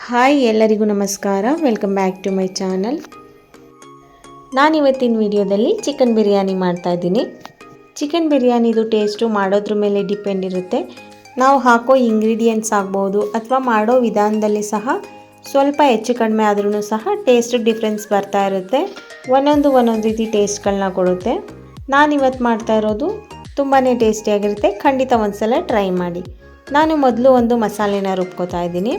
Hi ಎಲ್ಲರಿಗೂ ನಮಸ್ಕಾರ. Welcome back to my channel. ನಾನಿವತ್ತಿನ ವಿಡಿಯೋದಲ್ಲಿ ಚಿಕನ್ ಬಿರಿಯಾನಿ ಮಾಡ್ತಾಯಿದ್ದೀನಿ. ಚಿಕನ್ ಬಿರಿಯಾನಿದು ಟೇಸ್ಟು ಮಾಡೋದ್ರ ಮೇಲೆ ಡಿಪೆಂಡ್ ಇರುತ್ತೆ. ನಾವು ಹಾಕೋ ಇಂಗ್ರೀಡಿಯೆಂಟ್ಸ್ ಆಗ್ಬೋದು ಅಥವಾ ಮಾಡೋ ವಿಧಾನದಲ್ಲಿ ಸಹ ಸ್ವಲ್ಪ ಹೆಚ್ಚು ಕಡಿಮೆ ಆದ್ರೂ ಸಹ ಟೇಸ್ಟ್ ಡಿಫ್ರೆನ್ಸ್ ಬರ್ತಾ ಇರುತ್ತೆ. ಒಂದೊಂದು ರೀತಿ ಟೇಸ್ಟ್ಗಳನ್ನ ಕೊಡುತ್ತೆ. ನಾನಿವತ್ತು ಮಾಡ್ತಾ ಇರೋದು ತುಂಬಾ ಟೇಸ್ಟಿಯಾಗಿರುತ್ತೆ. ಖಂಡಿತ ಒಂದ್ಸಲ ಟ್ರೈ ಮಾಡಿ. ನಾನು ಮೊದಲು ಒಂದು ಮಸಾಲೆನ ರುಬ್ಕೋತಾ ಇದ್ದೀನಿ.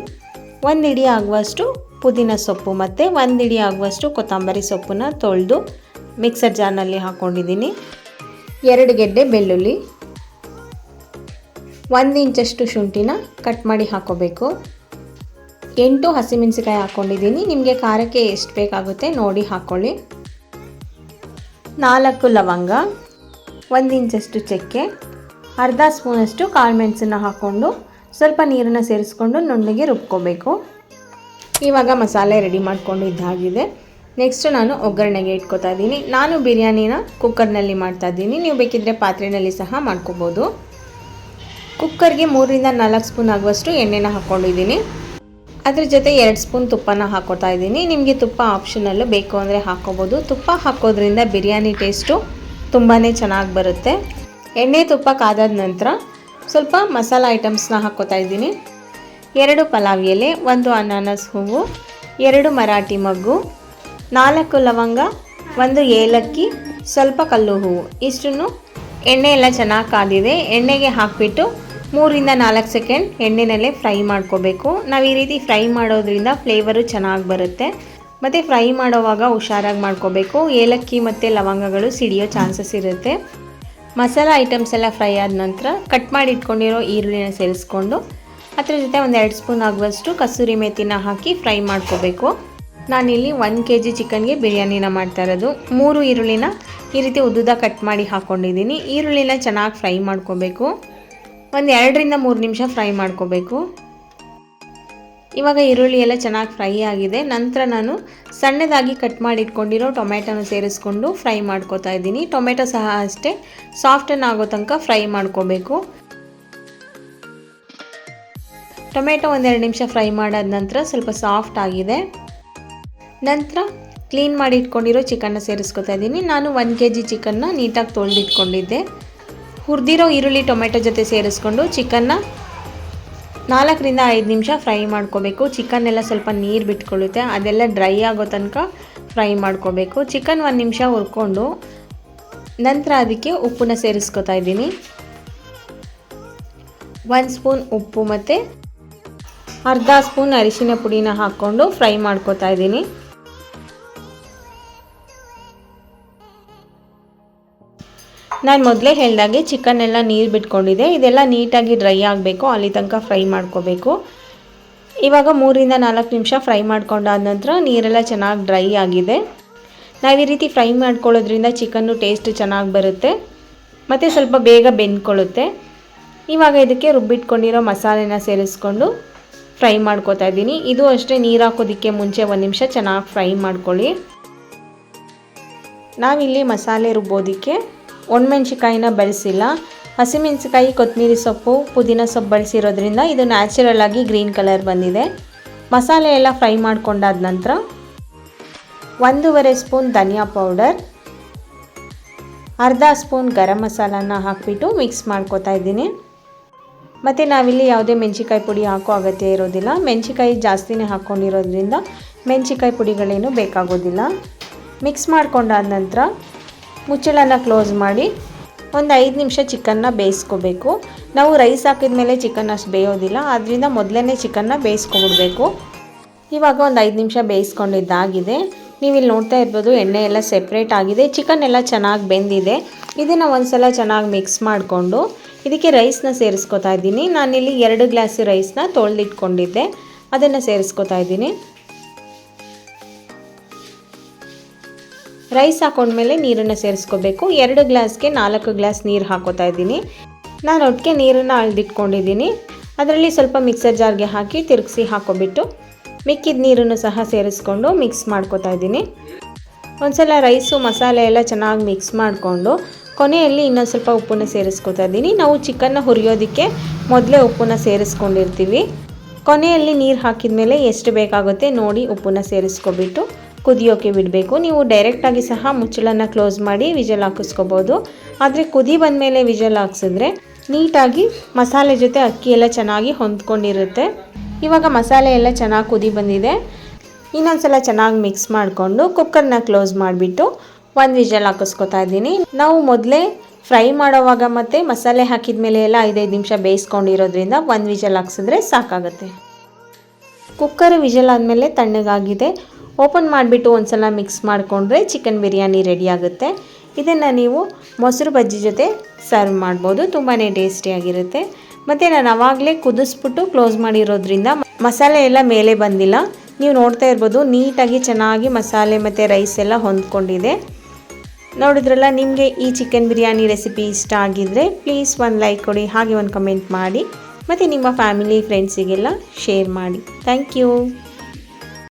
1 ಹಿಡಿ ಆಗುವಷ್ಟು ಪುದೀನ ಸೊಪ್ಪು ಮತ್ತು 1 ಹಿಡಿ ಆಗುವಷ್ಟು ಕೊತ್ತಂಬರಿ ಸೊಪ್ಪನ್ನ ತೊಳೆದು ಮಿಕ್ಸರ್ ಜಾರ್ನಲ್ಲಿ ಹಾಕ್ಕೊಂಡಿದ್ದೀನಿ. 2 ಗೆಡ್ಡೆ ಬೆಳ್ಳುಳ್ಳಿ, 1 ಇಂಚಷ್ಟು ಶುಂಠಿನ ಕಟ್ ಮಾಡಿ ಹಾಕ್ಕೋಬೇಕು. 8 ಹಸಿಮೆಣಸಿಕಾಯಿ ಹಾಕ್ಕೊಂಡಿದ್ದೀನಿ. ನಿಮಗೆ ಖಾರಕ್ಕೆ ಎಷ್ಟು ಬೇಕಾಗುತ್ತೆ ನೋಡಿ ಹಾಕ್ಕೊಳ್ಳಿ. 4 ಲವಂಗ, 1 ಇಂಚಷ್ಟು ಚಕ್ಕೆ, ಅರ್ಧ ಸ್ಪೂನಷ್ಟು ಕಾಳು ಮೆಣಸನ್ನು ಹಾಕ್ಕೊಂಡು ಸ್ವಲ್ಪ ನೀರನ್ನು ಸೇರಿಸ್ಕೊಂಡು ನುಣ್ಣಗೆ ರುಬ್ಕೋಬೇಕು. ಇವಾಗ ಮಸಾಲೆ ರೆಡಿ ಮಾಡ್ಕೊಂಡಿದ್ದಾಗಿದೆ. ನೆಕ್ಸ್ಟ್ ನಾನು ಒಗ್ಗರಣೆಗೆ ಇಟ್ಕೋತಾ ಇದ್ದೀನಿ. ನಾನು ಬಿರಿಯಾನಿನ ಕುಕ್ಕರ್ನಲ್ಲಿ ಮಾಡ್ತಾ ಇದ್ದೀನಿ. ನೀವು ಬೇಕಿದ್ದರೆ ಪಾತ್ರೆಯಲ್ಲಿ ಸಹ ಮಾಡ್ಕೋಬೋದು. ಕುಕ್ಕರ್ಗೆ 3ರಿಂದ 4 ಸ್ಪೂನ್ ಆಗುವಷ್ಟು ಎಣ್ಣೆನ ಹಾಕ್ಕೊಂಡಿದ್ದೀನಿ. ಅದ್ರ ಜೊತೆ 2 ಸ್ಪೂನ್ ತುಪ್ಪನ ಹಾಕ್ಕೋತಾ ಇದ್ದೀನಿ. ನಿಮಗೆ ತುಪ್ಪ ಆಪ್ಷನಲ್ಲು, ಬೇಕು ಅಂದರೆ ಹಾಕ್ಕೋಬೋದು. ತುಪ್ಪ ಹಾಕೋದ್ರಿಂದ ಬಿರಿಯಾನಿ ಟೇಸ್ಟು ತುಂಬಾ ಚೆನ್ನಾಗಿ ಬರುತ್ತೆ. ಎಣ್ಣೆ ತುಪ್ಪ ಕಾದಾದ ನಂತರ ಸ್ವಲ್ಪ ಮಸಾಲ ಐಟಮ್ಸ್ನ ಹಾಕ್ಕೋತಾ ಇದ್ದೀನಿ. 2 ಪಲಾವ್ ಎಲೆ, 1 ಅನಾನಸ್ ಹೂವು, 2 ಮರಾಠಿ ಮೊಗ್ಗು, 4 ಲವಂಗ, 1 ಏಲಕ್ಕಿ, ಸ್ವಲ್ಪ ಕಲ್ಲು ಹೂವು. ಇಷ್ಟನ್ನು ಎಣ್ಣೆ ಎಲ್ಲ ಚೆನ್ನಾಗಿ ಕಾದಿದೆ. ಎಣ್ಣೆಗೆ ಹಾಕಿಬಿಟ್ಟು 3ರಿಂದ 4 ಸೆಕೆಂಡ್ ಎಣ್ಣೆನಲ್ಲೇ ಫ್ರೈ ಮಾಡ್ಕೋಬೇಕು. ನಾವು ಈ ರೀತಿ ಫ್ರೈ ಮಾಡೋದ್ರಿಂದ ಫ್ಲೇವರು ಚೆನ್ನಾಗಿ ಬರುತ್ತೆ. ಮತ್ತು ಫ್ರೈ ಮಾಡೋವಾಗ ಹುಷಾರಾಗಿ ಮಾಡ್ಕೋಬೇಕು. ಏಲಕ್ಕಿ ಮತ್ತು ಲವಂಗಗಳು ಸಿಡಿಯೋ ಚಾನ್ಸಸ್ ಇರುತ್ತೆ. ಮಸಾಲ ಐಟಮ್ಸ್ ಎಲ್ಲ ಫ್ರೈ ಆದ ನಂತರ ಕಟ್ ಮಾಡಿ ಇಟ್ಕೊಂಡಿರೋ ಈರುಳ್ಳಿನ ಸೇರಿಸ್ಕೊಂಡು ಅದರ ಜೊತೆ 2 ಸ್ಪೂನ್ ಆಗುವಷ್ಟು ಕಸೂರಿ ಮೇಥಿನ ಹಾಕಿ ಫ್ರೈ ಮಾಡ್ಕೋಬೇಕು. ನಾನಿಲ್ಲಿ 1 kg ಚಿಕನ್ಗೆ ಬಿರಿಯಾನಿನ ಮಾಡ್ತಾ ಇರೋದು. 3 ಈರುಳ್ಳಿನ ಈ ರೀತಿ ಉದ್ದುದ ಕಟ್ ಮಾಡಿ ಹಾಕ್ಕೊಂಡಿದ್ದೀನಿ. ಈರುಳ್ಳಿನ ಚೆನ್ನಾಗಿ ಫ್ರೈ ಮಾಡ್ಕೋಬೇಕು. 2ರಿಂದ 3 ನಿಮಿಷ ಫ್ರೈ ಮಾಡ್ಕೋಬೇಕು. ಇವಾಗ ಈರುಳ್ಳಿ ಎಲ್ಲ ಚೆನ್ನಾಗಿ ಫ್ರೈ ಆಗಿದೆ. ನಂತರ ನಾನು ಸಣ್ಣದಾಗಿ ಕಟ್ ಮಾಡಿ ಇಟ್ಕೊಂಡಿರೋ ಟೊಮೆಟೊನ ಸೇರಿಸ್ಕೊಂಡು ಫ್ರೈ ಮಾಡ್ಕೋತಾ ಇದ್ದೀನಿ. ಟೊಮೆಟೊ ಸಹ ಅಷ್ಟೇ ಸಾಫ್ಟನ್ನು ಆಗೋ ತನಕ ಫ್ರೈ ಮಾಡ್ಕೋಬೇಕು. ಟೊಮೆಟೊ 1-2 ನಿಮಿಷ ಫ್ರೈ ಮಾಡಾದ ನಂತರ ಸ್ವಲ್ಪ ಸಾಫ್ಟ್ ಆಗಿದೆ. ನಂತರ ಕ್ಲೀನ್ ಮಾಡಿ ಇಟ್ಕೊಂಡಿರೋ ಚಿಕನ್ನ ಸೇರಿಸ್ಕೊತಾ ಇದ್ದೀನಿ. ನಾನು 1 kg ಚಿಕನ್ನ ನೀಟಾಗಿ ತೊಳೆದಿಟ್ಕೊಂಡಿದ್ದೆ. ಹುರಿದಿರೋ ಈರುಳ್ಳಿ ಟೊಮೆಟೊ ಜೊತೆ ಸೇರಿಸ್ಕೊಂಡು ಚಿಕನ್ನ 4ರಿಂದ 5 ನಿಮಿಷ ಫ್ರೈ ಮಾಡ್ಕೋಬೇಕು. ಚಿಕನ್ ಎಲ್ಲ ಸ್ವಲ್ಪ ನೀರು ಬಿಟ್ಕೊಳ್ಳುತ್ತೆ, ಅದೆಲ್ಲ ಡ್ರೈ ಆಗೋ ತನಕ ಫ್ರೈ ಮಾಡ್ಕೋಬೇಕು. ಚಿಕನ್ 1 ನಿಮಿಷ ಹುರ್ಕೊಂಡು ನಂತರ ಅದಕ್ಕೆ ಉಪ್ಪನ್ನ ಸೇರಿಸ್ಕೊತಾ ಇದ್ದೀನಿ. 1 ಸ್ಪೂನ್ ಉಪ್ಪು ಮತ್ತು ಅರ್ಧ ಸ್ಪೂನ್ ಅರಿಶಿನ ಪುಡಿನ ಹಾಕ್ಕೊಂಡು ಫ್ರೈ ಮಾಡ್ಕೋತಾ ಇದ್ದೀನಿ. ನಾನು ಮೊದಲೇ ಹೇಳಿದಾಗೆ ಚಿಕನ್ ಎಲ್ಲ ನೀರು ಬಿಟ್ಕೊಂಡಿದೆ. ಇದೆಲ್ಲ ನೀಟಾಗಿ ಡ್ರೈ ಆಗಬೇಕು, ಅಲ್ಲಿ ತನಕ ಫ್ರೈ ಮಾಡ್ಕೋಬೇಕು. ಇವಾಗ 3ರಿಂದ 4 ನಿಮಿಷ ಫ್ರೈ ಮಾಡ್ಕೊಂಡಾದ ನಂತರ ನೀರೆಲ್ಲ ಚೆನ್ನಾಗಿ ಡ್ರೈ ಆಗಿದೆ. ನಾವು ಈ ರೀತಿ ಫ್ರೈ ಮಾಡ್ಕೊಳ್ಳೋದ್ರಿಂದ ಚಿಕನ್ನು ಟೇಸ್ಟ್ ಚೆನ್ನಾಗಿ ಬರುತ್ತೆ ಮತ್ತು ಸ್ವಲ್ಪ ಬೇಗ ಬೆಂದ್ಕೊಳ್ಳುತ್ತೆ. ಇವಾಗ ಇದಕ್ಕೆ ರುಬ್ಬಿಟ್ಕೊಂಡಿರೋ ಮಸಾಲೆನ ಸೇರಿಸ್ಕೊಂಡು ಫ್ರೈ ಮಾಡ್ಕೋತಾ ಇದ್ದೀನಿ. ಇದು ಅಷ್ಟೇ, ನೀರು ಹಾಕೋದಕ್ಕೆ ಮುಂಚೆ 1 ನಿಮಿಷ ಚೆನ್ನಾಗಿ ಫ್ರೈ ಮಾಡ್ಕೊಳ್ಳಿ. ನಾವಿಲ್ಲಿ ಮಸಾಲೆ ರುಬ್ಬೋದಕ್ಕೆ ಒಣಮೆಣ್ಸಿಕಾಯಿನ ಬಳಸಿಲ್ಲ. ಹಸಿಮೆಣಸಿಕಾಯಿ, ಕೊತ್ತಂಬರಿ ಸೊಪ್ಪು, ಪುದೀನ ಸೊಪ್ಪು ಬಳಸಿರೋದ್ರಿಂದ ಇದು ನ್ಯಾಚುರಲ್ ಆಗಿ ಗ್ರೀನ್ ಕಲರ್ ಬಂದಿದೆ. ಮಸಾಲೆ ಎಲ್ಲ ಫ್ರೈ ಮಾಡ್ಕೊಂಡಾದ ನಂತರ 1.5 ಸ್ಪೂನ್ ಧನಿಯಾ ಪೌಡರ್, ಅರ್ಧ ಸ್ಪೂನ್ ಗರಂ ಮಸಾಲಾನ ಹಾಕಿಬಿಟ್ಟು ಮಿಕ್ಸ್ ಮಾಡ್ಕೋತಾ ಇದ್ದೀನಿ. ಮತ್ತು ನಾವಿಲ್ಲಿ ಯಾವುದೇ ಮೆಣಸಿಕಾಯಿ ಪುಡಿ ಹಾಕೋ ಅಗತ್ಯ ಇರೋದಿಲ್ಲ. ಮೆಣಸಿಕಾಯಿ ಜಾಸ್ತಿನೇ ಹಾಕ್ಕೊಂಡಿರೋದ್ರಿಂದ ಮೆಣಸಿಕಾಯಿ ಪುಡಿಗಳೇನು ಬೇಕಾಗೋದಿಲ್ಲ. ಮಿಕ್ಸ್ ಮಾಡ್ಕೊಂಡಾದ ನಂತರ ಮುಚ್ಚಳನ ಕ್ಲೋಸ್ ಮಾಡಿ 5 ನಿಮಿಷ ಚಿಕನ್ನ ಬೇಯಿಸ್ಕೋಬೇಕು. ನಾವು ರೈಸ್ ಹಾಕಿದ ಮೇಲೆ ಚಿಕನ್ ಅಷ್ಟು ಬೇಯೋದಿಲ್ಲ, ಆದ್ದರಿಂದ ಮೊದಲೇ ಚಿಕನ್ನ ಬೇಯಿಸ್ಕೊಬಿಡ್ಬೇಕು. ಇವಾಗ 5 ನಿಮಿಷ ಬೇಯಿಸ್ಕೊಂಡಿದ್ದಾಗಿದೆ. ನೀವು ಇಲ್ಲಿ ನೋಡ್ತಾ ಇರ್ಬೋದು, ಎಣ್ಣೆ ಎಲ್ಲ ಸೆಪ್ರೇಟ್ ಆಗಿದೆ, ಚಿಕನ್ ಎಲ್ಲ ಚೆನ್ನಾಗಿ ಬೆಂದಿದೆ. ಇದನ್ನು ಒಂದ್ಸಲ ಚೆನ್ನಾಗಿ ಮಿಕ್ಸ್ ಮಾಡಿಕೊಂಡು ಇದಕ್ಕೆ ರೈಸ್ನ ಸೇರಿಸ್ಕೊತಾ ಇದ್ದೀನಿ. ನಾನಿಲ್ಲಿ 2 ಗ್ಲಾಸ್ ರೈಸ್ನ ತೊಳೆದಿಟ್ಕೊಂಡಿದ್ದೆ, ಅದನ್ನು ಸೇರಿಸ್ಕೊತಾ ಇದ್ದೀನಿ. ರೈಸ್ ಹಾಕೊಂಡ್ಮೇಲೆ ನೀರನ್ನು ಸೇರಿಸ್ಕೋಬೇಕು. 2 ಗ್ಲಾಸ್ಗೆ 4 ಗ್ಲಾಸ್ ನೀರು ಹಾಕೋತಾ ಇದ್ದೀನಿ. ನಾನು ಒಟ್ಟಿಗೆ ನೀರನ್ನು ಅಳ್ದಿಟ್ಕೊಂಡಿದ್ದೀನಿ. ಅದರಲ್ಲಿ ಸ್ವಲ್ಪ ಮಿಕ್ಸರ್ ಜಾರ್ಗೆ ಹಾಕಿ ತಿರುಗಿಸಿ ಹಾಕೋಬಿಟ್ಟು ಮಿಕ್ಕಿದ ನೀರನ್ನು ಸಹ ಸೇರಿಸ್ಕೊಂಡು ಮಿಕ್ಸ್ ಮಾಡ್ಕೋತಾ ಇದ್ದೀನಿ. ಒಂದ್ಸಲ ರೈಸು ಮಸಾಲೆ ಎಲ್ಲ ಚೆನ್ನಾಗಿ ಮಿಕ್ಸ್ ಮಾಡಿಕೊಂಡು ಕೊನೆಯಲ್ಲಿ ಇನ್ನೊಂದು ಸ್ವಲ್ಪ ಉಪ್ಪನ್ನು ಸೇರಿಸ್ಕೊತಾ ಇದ್ದೀನಿ. ನಾವು ಚಿಕನ್ನ ಹುರಿಯೋದಕ್ಕೆ ಮೊದಲೇ ಉಪ್ಪನ್ನು ಸೇರಿಸ್ಕೊಂಡಿರ್ತೀವಿ. ಕೊನೆಯಲ್ಲಿ ನೀರು ಹಾಕಿದ ಮೇಲೆ ಎಷ್ಟು ಬೇಕಾಗುತ್ತೆ ನೋಡಿ ಉಪ್ಪನ್ನ ಸೇರಿಸ್ಕೊಬಿಟ್ಟು ಕುದಿಯೋಕೆ ಬಿಡಬೇಕು. ನೀವು ಡೈರೆಕ್ಟಾಗಿ ಸಹ ಮುಚ್ಚಳನ್ನು ಕ್ಲೋಸ್ ಮಾಡಿ ವಿಜಲ್ ಹಾಕಿಸ್ಕೋಬೋದು. ಆದರೆ ಕುದಿ ಬಂದಮೇಲೆ ವಿಜಲ್ ಹಾಕ್ಸಿದ್ರೆ ನೀಟಾಗಿ ಮಸಾಲೆ ಜೊತೆ ಅಕ್ಕಿ ಎಲ್ಲ ಚೆನ್ನಾಗಿ ಹೊಂದ್ಕೊಂಡಿರುತ್ತೆ. ಇವಾಗ ಮಸಾಲೆ ಎಲ್ಲ ಚೆನ್ನಾಗಿ ಕುದಿ ಬಂದಿದೆ. ಇನ್ನೊಂದ್ಸಲ ಚೆನ್ನಾಗಿ ಮಿಕ್ಸ್ ಮಾಡಿಕೊಂಡು ಕುಕ್ಕರ್ನ ಕ್ಲೋಸ್ ಮಾಡಿಬಿಟ್ಟು ಒಂದು ವಿಜಲ್ ಹಾಕಿಸ್ಕೊತಾ ಇದ್ದೀನಿ. ನಾವು ಮೊದಲೇ ಫ್ರೈ ಮಾಡೋವಾಗ ಮತ್ತು ಮಸಾಲೆ ಹಾಕಿದ ಮೇಲೆ ಎಲ್ಲ 5-5 ನಿಮಿಷ ಬೇಯಿಸ್ಕೊಂಡಿರೋದ್ರಿಂದ ಒಂದು ವಿಜಲ್ ಹಾಕ್ಸಿದ್ರೆ ಸಾಕಾಗುತ್ತೆ. ಕುಕ್ಕರ್ ವಿಜಲ್ ಆದಮೇಲೆ ತಣ್ಣಗಾಗಿದೆ. ಓಪನ್ ಮಾಡಿಬಿಟ್ಟು ಒಂದ್ಸಲ ಮಿಕ್ಸ್ ಮಾಡಿಕೊಂಡ್ರೆ ಚಿಕನ್ ಬಿರಿಯಾನಿ ರೆಡಿ ಆಗುತ್ತೆ. ಇದನ್ನು ನೀವು ಮೊಸರು ಬಜ್ಜಿ ಜೊತೆ ಸರ್ವ್ ಮಾಡ್ಬೋದು. ತುಂಬಾ ಟೇಸ್ಟಿಯಾಗಿರುತ್ತೆ. ಮತ್ತು ನಾನು ಆವಾಗಲೇ ಕುದಿಸ್ಬಿಟ್ಟು ಕ್ಲೋಸ್ ಮಾಡಿರೋದ್ರಿಂದ ಮಸಾಲೆ ಎಲ್ಲ ಮೇಲೆ ಬಂದಿಲ್ಲ. ನೀವು ನೋಡ್ತಾ ಇರ್ಬೋದು ನೀಟಾಗಿ ಚೆನ್ನಾಗಿ ಮಸಾಲೆ ಮತ್ತು ರೈಸ್ ಎಲ್ಲ ಹೊಂದ್ಕೊಂಡಿದೆ. ನೋಡಿದ್ರಲ್ಲ, ನಿಮಗೆ ಈ ಚಿಕನ್ ಬಿರಿಯಾನಿ ರೆಸಿಪಿ ಇಷ್ಟ ಆಗಿದ್ದರೆ ಪ್ಲೀಸ್ ಒಂದು ಲೈಕ್ ಕೊಡಿ, ಹಾಗೆ ಒಂದು ಕಮೆಂಟ್ ಮಾಡಿ ಮತ್ತು ನಿಮ್ಮ ಫ್ಯಾಮಿಲಿ ಫ್ರೆಂಡ್ಸಿಗೆಲ್ಲ ಶೇರ್ ಮಾಡಿ. Thank you.